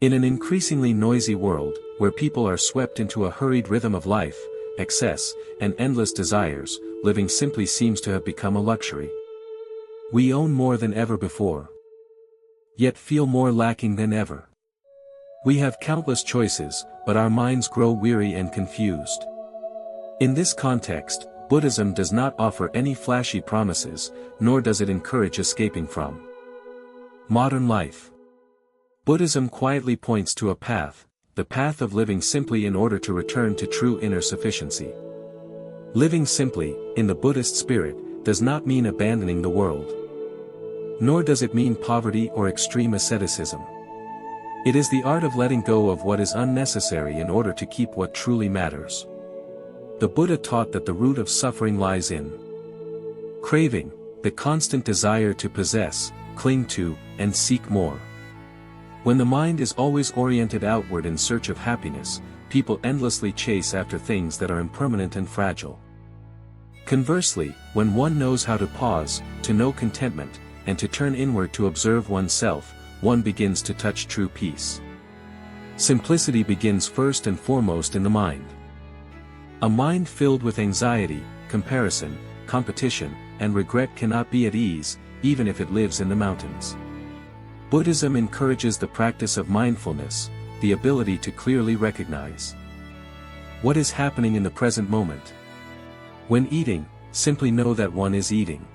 In an increasingly noisy world, where people are swept into a hurried rhythm of life, excess, and endless desires, living simply seems to have become a luxury. We own more than ever before, yet feel more lacking than ever. We have countless choices, but our minds grow weary and confused. In this context, Buddhism does not offer any flashy promises, nor does it encourage escaping from modern life. Buddhism quietly points to a path, the path of living simply in order to return to true inner sufficiency. Living simply, in the Buddhist spirit, does not mean abandoning the world. Nor does it mean poverty or extreme asceticism. It is the art of letting go of what is unnecessary in order to keep what truly matters. The Buddha taught that the root of suffering lies in craving, the constant desire to possess, cling to, and seek more. When the mind is always oriented outward in search of happiness, people endlessly chase after things that are impermanent and fragile. Conversely, when one knows how to pause, to know contentment, and to turn inward to observe oneself, one begins to touch true peace. Simplicity begins first and foremost in the mind. A mind filled with anxiety, comparison, competition, and regret cannot be at ease, even if it lives in the mountains. Buddhism encourages the practice of mindfulness, the ability to clearly recognize what is happening in the present moment. When eating, simply know that one is eating.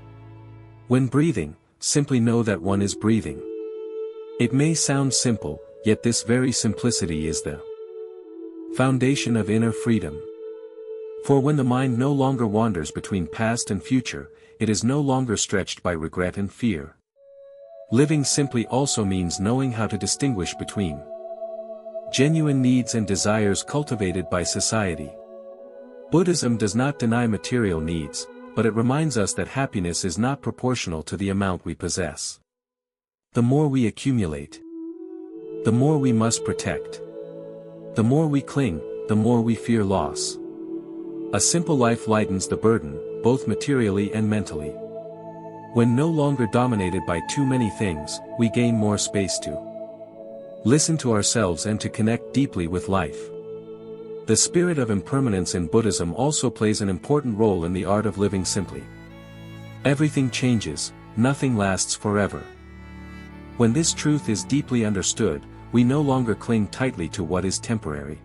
When breathing, simply know that one is breathing. It may sound simple, yet this very simplicity is the foundation of inner freedom. For when the mind no longer wanders between past and future, it is no longer stretched by regret and fear. Living simply also means knowing how to distinguish between genuine needs and desires cultivated by society. Buddhism does not deny material needs, but it reminds us that happiness is not proportional to the amount we possess. The more we accumulate, the more we must protect. The more we cling, the more we fear loss. A simple life lightens the burden, both materially and mentally. When no longer dominated by too many things, we gain more space to listen to ourselves and to connect deeply with life. The spirit of impermanence in Buddhism also plays an important role in the art of living simply. Everything changes, nothing lasts forever. When this truth is deeply understood, we no longer cling tightly to what is temporary.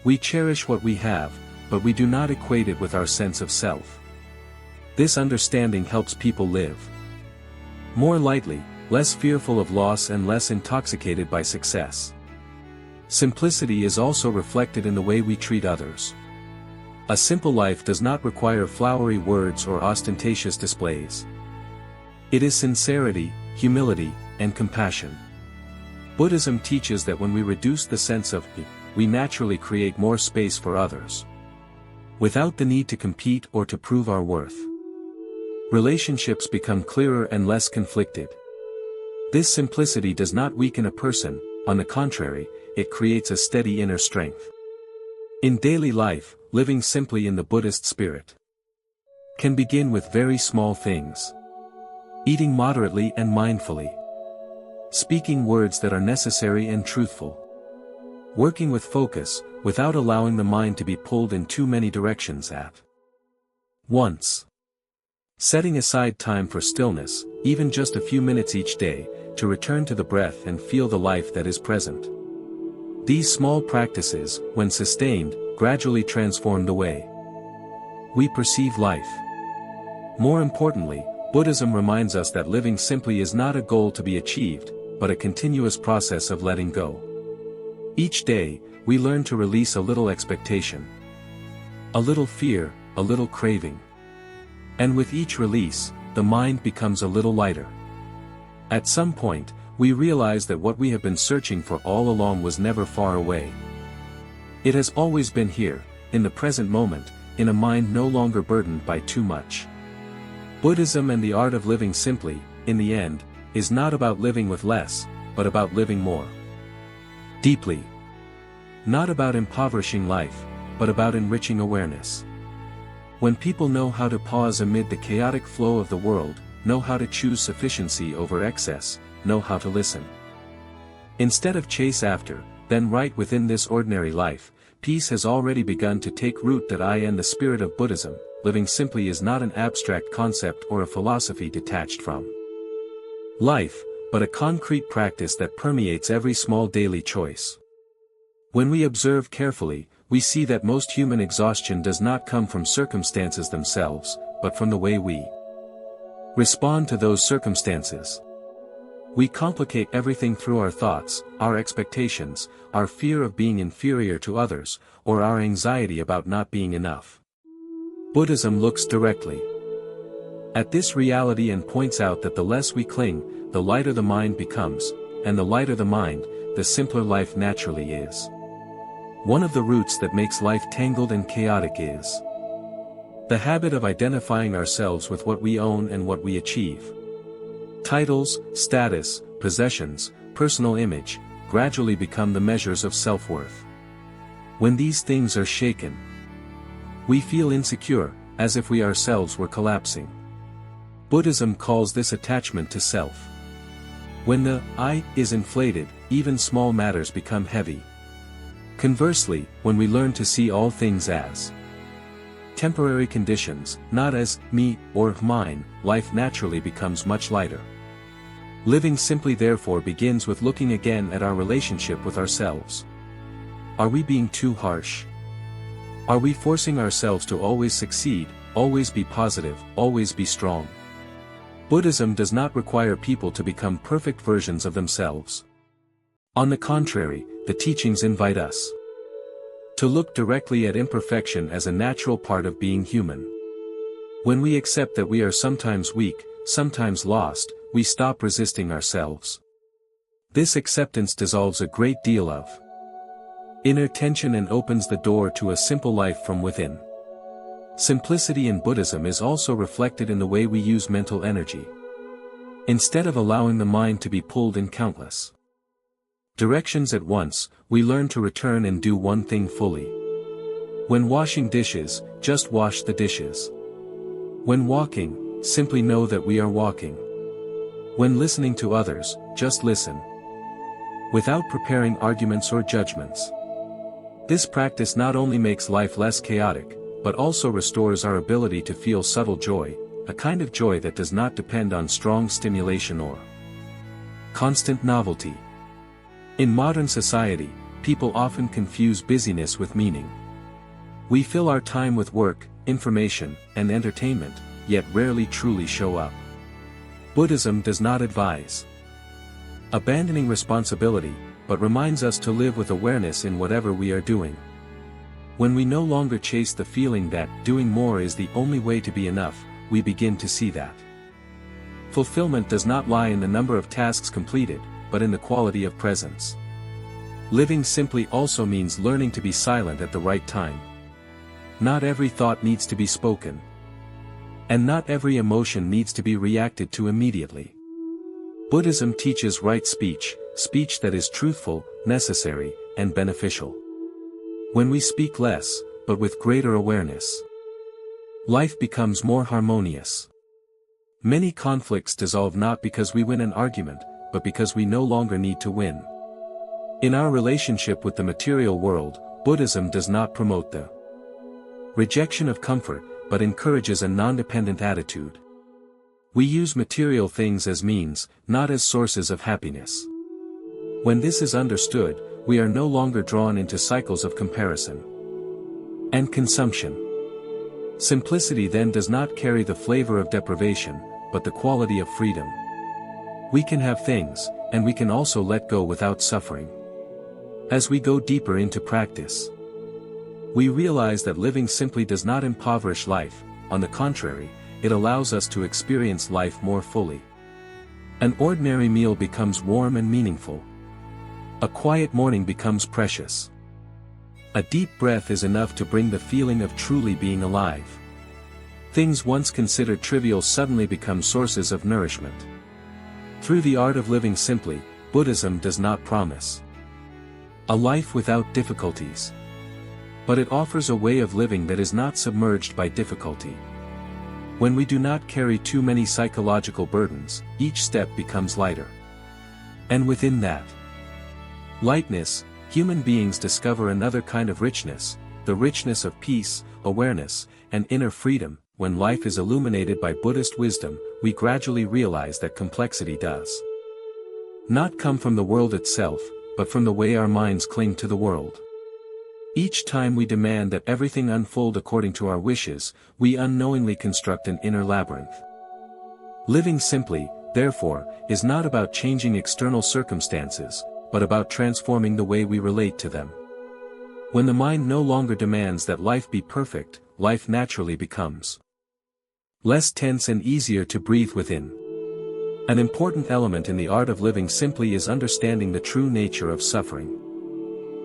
We cherish what we have, but we do not equate it with our sense of self. This understanding helps people live more lightly, less fearful of loss and less intoxicated by success. Simplicity is also reflected in the way we treat others. A simple life does not require flowery words or ostentatious displays. It is sincerity, humility, and compassion. Buddhism teaches that when we reduce the sense of me, we naturally create more space for others, without the need to compete or to prove our worth. Relationships become clearer and less conflicted. This simplicity does not weaken a person, on the contrary, it creates a steady inner strength. In daily life, living simply in the Buddhist spirit can begin with very small things. Eating moderately and mindfully. Speaking words that are necessary and truthful. Working with focus, without allowing the mind to be pulled in too many directions at once. Setting aside time for stillness, even just a few minutes each day, to return to the breath and feel the life that is present. These small practices, when sustained, gradually transform the way we perceive life. More importantly, Buddhism reminds us that living simply is not a goal to be achieved, but a continuous process of letting go. Each day, we learn to release a little expectation, a little fear, a little craving. And with each release, the mind becomes a little lighter. At some point, we realize that what we have been searching for all along was never far away. It has always been here, in the present moment, in a mind no longer burdened by too much. Buddhism and the art of living simply, in the end, is not about living with less, but about living more deeply. Not about impoverishing life, but about enriching awareness. When people know how to pause amid the chaotic flow of the world, know how to choose sufficiency over excess, know how to listen Instead of chase after, then right within this ordinary life, peace has already begun to take root. That I and the spirit of Buddhism, living simply, is not an abstract concept or a philosophy detached from life, but a concrete practice that permeates every small daily choice. When we observe carefully, we see that most human exhaustion does not come from circumstances themselves, but from the way we respond to those circumstances. We complicate everything through our thoughts, our expectations, our fear of being inferior to others, or our anxiety about not being enough. Buddhism looks directly at this reality and points out that the less we cling, the lighter the mind becomes, and the lighter the mind, the simpler life naturally is. One of the roots that makes life tangled and chaotic is the habit of identifying ourselves with what we own and what we achieve. Titles, status, possessions, personal image, gradually become the measures of self-worth. When these things are shaken, we feel insecure, as if we ourselves were collapsing. Buddhism calls this attachment to self. When the I is inflated, even small matters become heavy. Conversely, when we learn to see all things as temporary conditions, not as me or mine, life naturally becomes much lighter. Living simply therefore begins with looking again at our relationship with ourselves. Are we being too harsh? Are we forcing ourselves to always succeed, always be positive, always be strong? Buddhism does not require people to become perfect versions of themselves. On the contrary, the teachings invite us to look directly at imperfection as a natural part of being human. When we accept that we are sometimes weak, sometimes lost, we stop resisting ourselves. This acceptance dissolves a great deal of inner tension and opens the door to a simple life from within. Simplicity in Buddhism is also reflected in the way we use mental energy. Instead of allowing the mind to be pulled in countless directions at once, we learn to return and do one thing fully. When washing dishes, just wash the dishes. When walking, simply know that we are walking. When listening to others, just listen, without preparing arguments or judgments. This practice not only makes life less chaotic, but also restores our ability to feel subtle joy, a kind of joy that does not depend on strong stimulation or constant novelty. In modern society, people often confuse busyness with meaning. We fill our time with work, information, and entertainment, yet rarely truly show up. Buddhism does not advise abandoning responsibility, but reminds us to live with awareness in whatever we are doing. When we no longer chase the feeling that doing more is the only way to be enough, we begin to see that fulfillment does not lie in the number of tasks completed, but in the quality of presence. Living simply also means learning to be silent at the right time. Not every thought needs to be spoken. And not every emotion needs to be reacted to immediately. Buddhism teaches right speech, speech that is truthful, necessary, and beneficial. When we speak less, but with greater awareness, life becomes more harmonious. Many conflicts dissolve not because we win an argument, but because we no longer need to win. In our relationship with the material world, Buddhism does not promote the rejection of comfort, but encourages a non-dependent attitude. We use material things as means, not as sources of happiness. When this is understood, we are no longer drawn into cycles of comparison and consumption. Simplicity then does not carry the flavor of deprivation, but the quality of freedom. We can have things, and we can also let go without suffering. As we go deeper into practice, we realize that living simply does not impoverish life, on the contrary, it allows us to experience life more fully. An ordinary meal becomes warm and meaningful. A quiet morning becomes precious. A deep breath is enough to bring the feeling of truly being alive. Things once considered trivial suddenly become sources of nourishment. Through the art of living simply, Buddhism does not promise a life without difficulties. But it offers a way of living that is not submerged by difficulty. When we do not carry too many psychological burdens, each step becomes lighter. And within that Lightness, human beings discover another kind of richness, the richness of peace, awareness, and inner freedom. When life is illuminated by Buddhist wisdom, we gradually realize that complexity does not come from the world itself, but from the way our minds cling to the world. Each time we demand that everything unfold according to our wishes, we unknowingly construct an inner labyrinth. Living simply, therefore, is not about changing external circumstances, but about transforming the way we relate to them. When the mind no longer demands that life be perfect, life naturally becomes less tense and easier to breathe within. An important element in the art of living simply is understanding the true nature of suffering.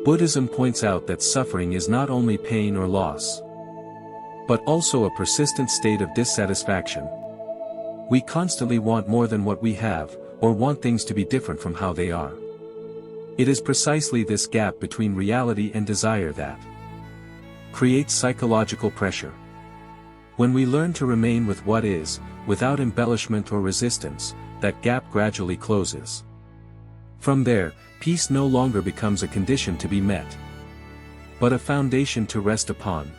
Buddhism points out that suffering is not only pain or loss, but also a persistent state of dissatisfaction. We constantly want more than what we have, or want things to be different from how they are. It is precisely this gap between reality and desire that creates psychological pressure. When we learn to remain with what is, without embellishment or resistance, that gap gradually closes. From there, peace no longer becomes a condition to be met, but a foundation to rest upon.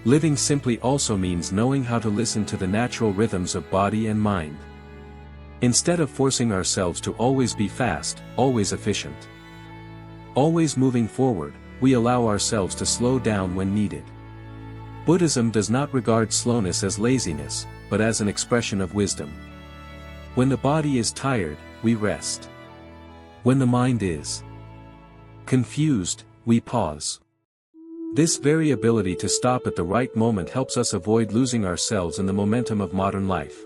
Living simply also means knowing how to listen to the natural rhythms of body and mind. Instead of forcing ourselves to always be fast, always efficient, always moving forward, we allow ourselves to slow down when needed. Buddhism does not regard slowness as laziness, but as an expression of wisdom. When the body is tired, we rest. When the mind is confused, we pause. This very ability to stop at the right moment helps us avoid losing ourselves in the momentum of modern life.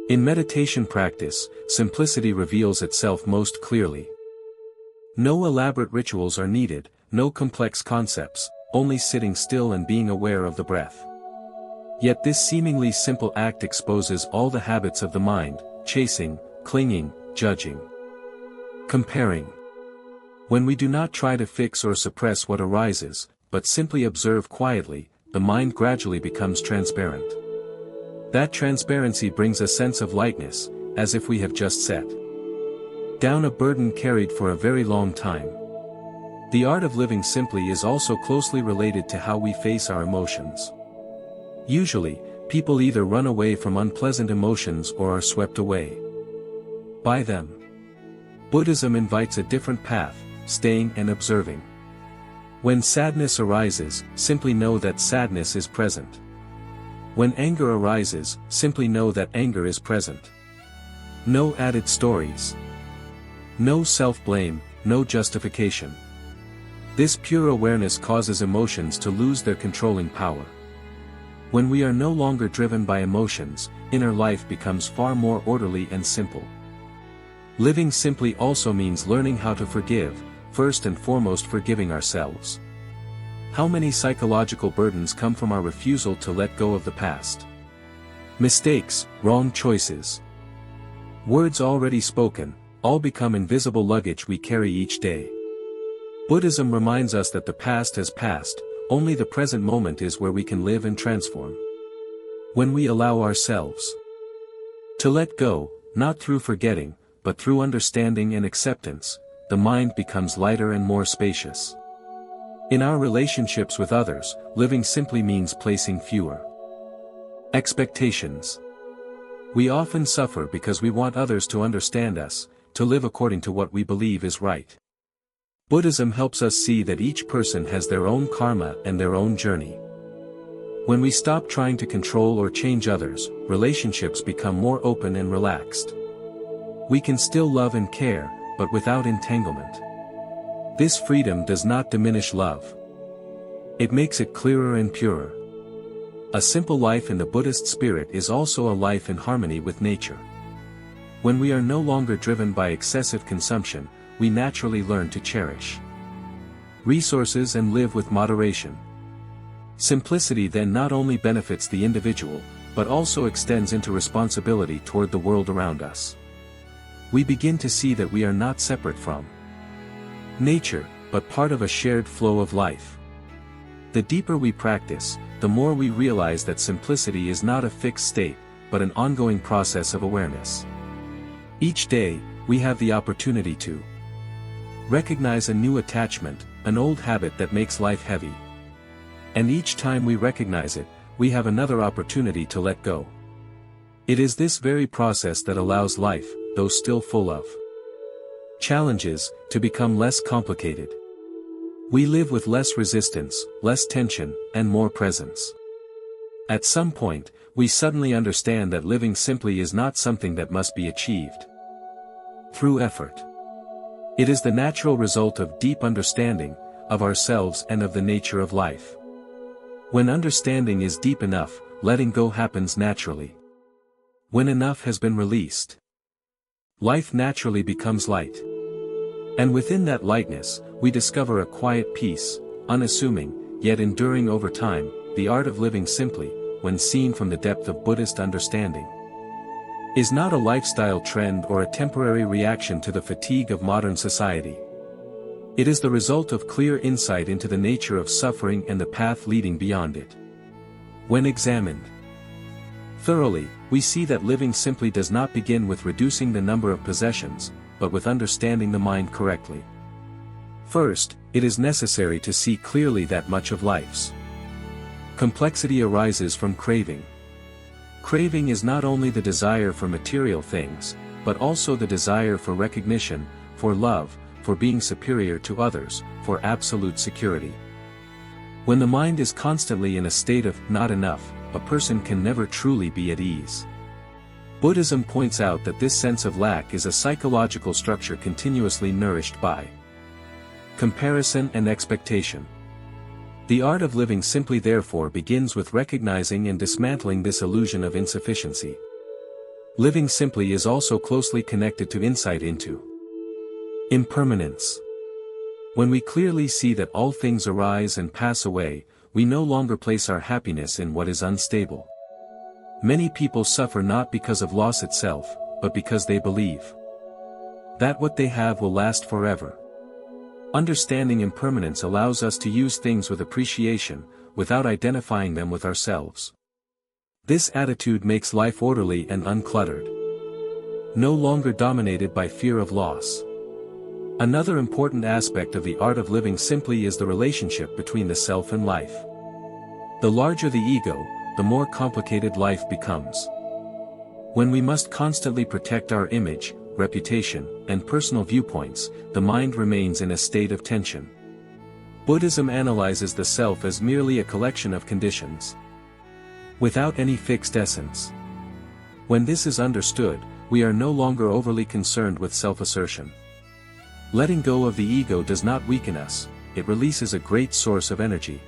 In meditation practice, simplicity reveals itself most clearly. No elaborate rituals are needed, no complex concepts, only sitting still and being aware of the breath. Yet this seemingly simple act exposes all the habits of the mind: chasing, clinging, judging, comparing. When we do not try to fix or suppress what arises, but simply observe quietly, the mind gradually becomes transparent. That transparency brings a sense of lightness, as if we have just set down a burden carried for a very long time. The art of living simply is also closely related to how we face our emotions. Usually, people either run away from unpleasant emotions or are swept away by them. Buddhism invites a different path: staying and observing. When sadness arises, simply know that sadness is present. When anger arises, simply know that anger is present. No added stories. No self-blame, no justification. This pure awareness causes emotions to lose their controlling power. When we are no longer driven by emotions, inner life becomes far more orderly and simple. Living simply also means learning how to forgive, first and foremost forgiving ourselves. How many psychological burdens come from our refusal to let go of the past? Mistakes, wrong choices, words already spoken, all become invisible luggage we carry each day. Buddhism reminds us that the past has passed, only the present moment is where we can live and transform. When we allow ourselves to let go, not through forgetting, but through understanding and acceptance, the mind becomes lighter and more spacious. In our relationships with others, living simply means placing fewer expectations. We often suffer because we want others to understand us, to live according to what we believe is right. Buddhism helps us see that each person has their own karma and their own journey. When we stop trying to control or change others, relationships become more open and relaxed. We can still love and care, but without entanglement. This freedom does not diminish love. It makes it clearer and purer. A simple life in the Buddhist spirit is also a life in harmony with nature. When we are no longer driven by excessive consumption, we naturally learn to cherish resources and live with moderation. Simplicity then not only benefits the individual, but also extends into responsibility toward the world around us. We begin to see that we are not separate from nature, but part of a shared flow of life. The deeper we practice, the more we realize that simplicity is not a fixed state, but an ongoing process of awareness. Each day, we have the opportunity to recognize a new attachment, an old habit that makes life heavy. And each time we recognize it, we have another opportunity to let go. It is this very process that allows life, though still full of challenges, to become less complicated. We live with less resistance, less tension, and more presence. At some point, we suddenly understand that living simply is not something that must be achieved through effort. It is the natural result of deep understanding of ourselves and of the nature of life. When understanding is deep enough, letting go happens naturally. When enough has been released, life naturally becomes light. And within that lightness, we discover a quiet peace, unassuming, yet enduring over time. The art of living simply, when seen from the depth of Buddhist understanding, is not a lifestyle trend or a temporary reaction to the fatigue of modern society. It is the result of clear insight into the nature of suffering and the path leading beyond it. When examined thoroughly, we see that living simply does not begin with reducing the number of possessions, but with understanding the mind correctly. First, it is necessary to see clearly that much of life's complexity arises from craving. Craving is not only the desire for material things, but also the desire for recognition, for love, for being superior to others, for absolute security. When the mind is constantly in a state of not enough, a person can never truly be at ease. Buddhism points out that this sense of lack is a psychological structure continuously nourished by comparison and expectation. The art of living simply therefore begins with recognizing and dismantling this illusion of insufficiency. Living simply is also closely connected to insight into impermanence. When we clearly see that all things arise and pass away, we no longer place our happiness in what is unstable. Many people suffer not because of loss itself, but because they believe that what they have will last forever. Understanding impermanence allows us to use things with appreciation, without identifying them with ourselves. This attitude makes life orderly and uncluttered, no longer dominated by fear of loss. Another important aspect of the art of living simply is the relationship between the self and life. The larger the ego, the more complicated life becomes. When we must constantly protect our image, reputation, and personal viewpoints, the mind remains in a state of tension. Buddhism analyzes the self as merely a collection of conditions, without any fixed essence. When this is understood, we are no longer overly concerned with self-assertion. Letting go of the ego does not weaken us, it releases a great source of energy,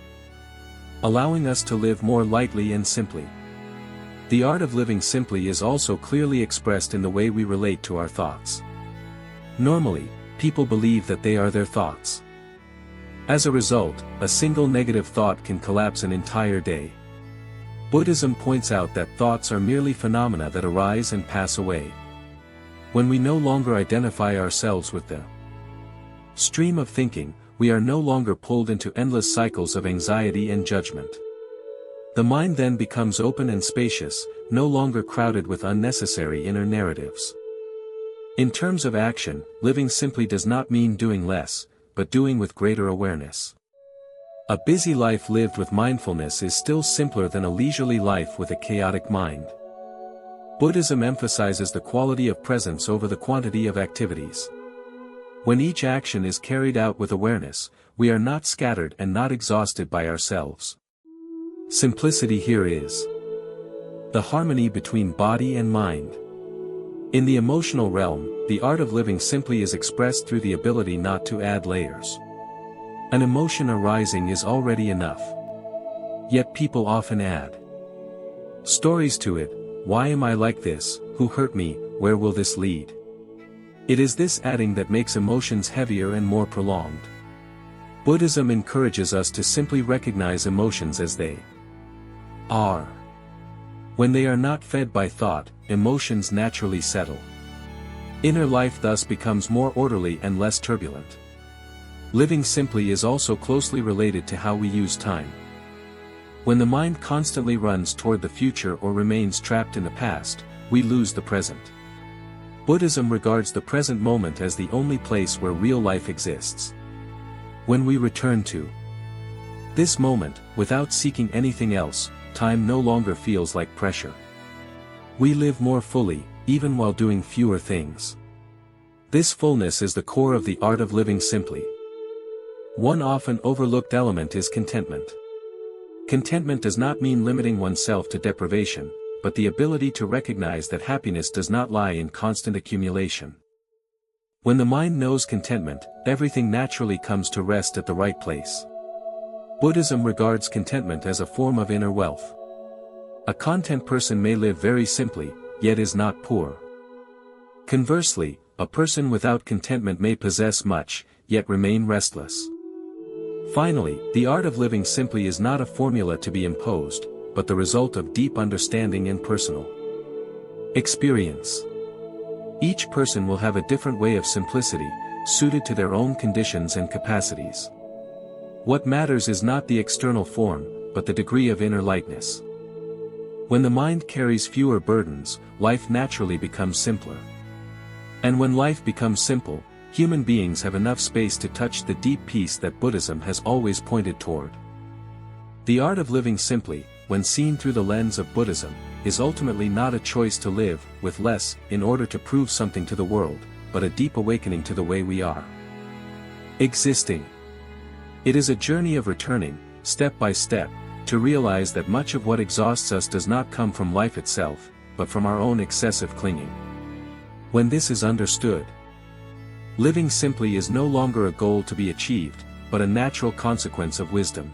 allowing us to live more lightly and simply. The art of living simply is also clearly expressed in the way we relate to our thoughts. Normally, people believe that they are their thoughts. As a result, a single negative thought can collapse an entire day. Buddhism points out that thoughts are merely phenomena that arise and pass away. When we no longer identify ourselves with the stream of thinking, we are no longer pulled into endless cycles of anxiety and judgment. The mind then becomes open and spacious, no longer crowded with unnecessary inner narratives. In terms of action, living simply does not mean doing less, but doing with greater awareness. A busy life lived with mindfulness is still simpler than a leisurely life with a chaotic mind. Buddhism emphasizes the quality of presence over the quantity of activities. When each action is carried out with awareness, we are not scattered and not exhausted by ourselves. Simplicity here is the harmony between body and mind. In the emotional realm, the art of living simply is expressed through the ability not to add layers. An emotion arising is already enough. Yet people often add stories to it. Why am I like this? Who hurt me? Where will this lead? It is this adding that makes emotions heavier and more prolonged. Buddhism encourages us to simply recognize emotions as they are. When they are not fed by thought, emotions naturally settle. Inner life thus becomes more orderly and less turbulent. Living simply is also closely related to how we use time. When the mind constantly runs toward the future or remains trapped in the past, we lose the present. Buddhism regards the present moment as the only place where real life exists. When we return to this moment, without seeking anything else, time no longer feels like pressure. We live more fully, even while doing fewer things. This fullness is the core of the art of living simply. One often overlooked element is contentment. Contentment does not mean limiting oneself to deprivation, but the ability to recognize that happiness does not lie in constant accumulation. When the mind knows contentment, everything naturally comes to rest at the right place. Buddhism regards contentment as a form of inner wealth. A content person may live very simply, yet is not poor. Conversely, a person without contentment may possess much, yet remain restless. Finally, the art of living simply is not a formula to be imposed, but the result of deep understanding and personal experience. Each person will have a different way of simplicity, suited to their own conditions and capacities. What matters is not the external form, but the degree of inner lightness. When the mind carries fewer burdens, life naturally becomes simpler. And when life becomes simple, human beings have enough space to touch the deep peace that Buddhism has always pointed toward. The art of living simply, when seen through the lens of Buddhism, is ultimately not a choice to live with less in order to prove something to the world, but a deep awakening to the way we are existing. It is a journey of returning, step by step, to realize that much of what exhausts us does not come from life itself, but from our own excessive clinging. When this is understood, living simply is no longer a goal to be achieved, but a natural consequence of wisdom.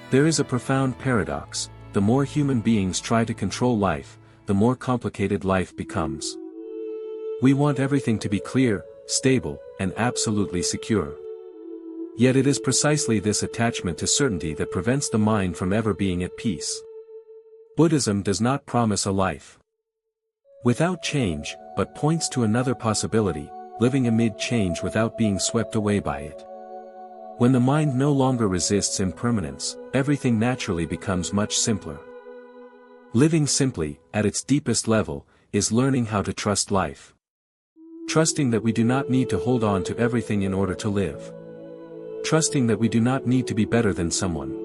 There is a profound paradox: the more human beings try to control life, the more complicated life becomes. We want everything to be clear, stable, and absolutely secure. Yet it is precisely this attachment to certainty that prevents the mind from ever being at peace. Buddhism does not promise a life without change, but points to another possibility: living amid change without being swept away by it. When the mind no longer resists impermanence, everything naturally becomes much simpler. Living simply, at its deepest level, is learning how to trust life. Trusting that we do not need to hold on to everything in order to live. Trusting that we do not need to be better than someone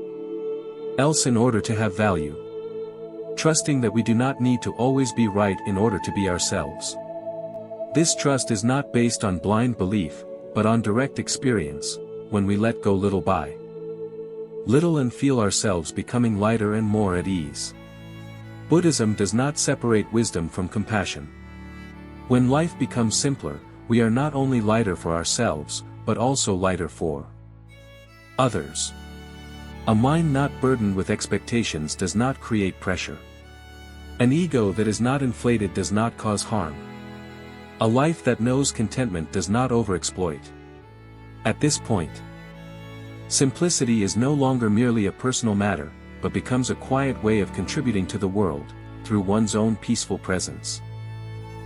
else in order to have value. Trusting that we do not need to always be right in order to be ourselves. This trust is not based on blind belief, but on direct experience, when we let go little by little and feel ourselves becoming lighter and more at ease. Buddhism does not separate wisdom from compassion. When life becomes simpler, we are not only lighter for ourselves, but also lighter for others. A mind not burdened with expectations does not create pressure. An ego that is not inflated does not cause harm. A life that knows contentment does not overexploit. At this point, simplicity is no longer merely a personal matter, but becomes a quiet way of contributing to the world, through one's own peaceful presence.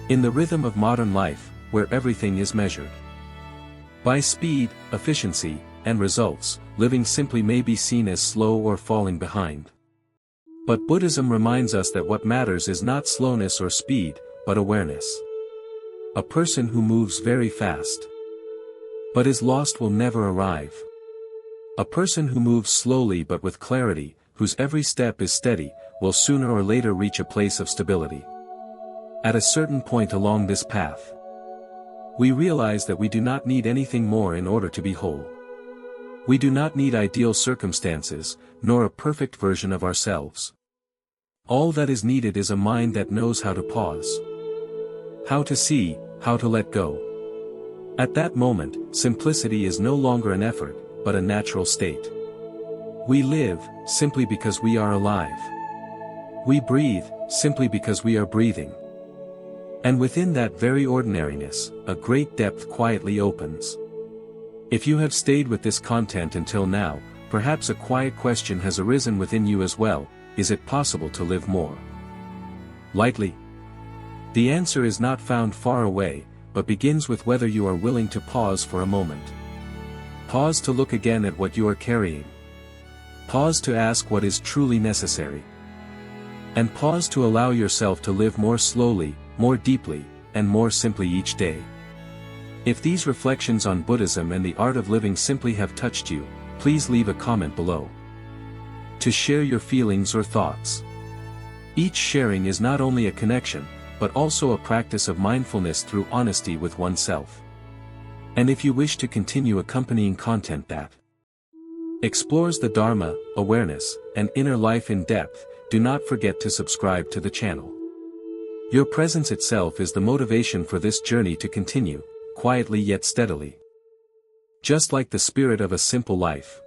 In the rhythm of modern life, where everything is measured by speed, efficiency, and results, living simply may be seen as slow or falling behind. But Buddhism reminds us that what matters is not slowness or speed, but awareness. A person who moves very fast but is lost will never arrive. A person who moves slowly but with clarity, whose every step is steady, will sooner or later reach a place of stability. At a certain point along this path, we realize that we do not need anything more in order to be whole. We do not need ideal circumstances, nor a perfect version of ourselves. All that is needed is a mind that knows how to pause, how to see, how to let go. At that moment, simplicity is no longer an effort, but a natural state. We live, simply because we are alive. We breathe, simply because we are breathing. And within that very ordinariness, a great depth quietly opens. If you have stayed with this content until now, perhaps a quiet question has arisen within you as well: is it possible to live more lightly? The answer is not found far away, but begins with whether you are willing to pause for a moment. Pause to look again at what you are carrying. Pause to ask what is truly necessary. And pause to allow yourself to live more slowly, more deeply, and more simply each day. If these reflections on Buddhism and the art of living simply have touched you, please leave a comment below to share your feelings or thoughts. Each sharing is not only a connection, but also a practice of mindfulness through honesty with oneself. And if you wish to continue accompanying content that explores the Dharma, awareness, and inner life in depth, do not forget to subscribe to the channel. Your presence itself is the motivation for this journey to continue, quietly yet steadily. Just like the spirit of a simple life,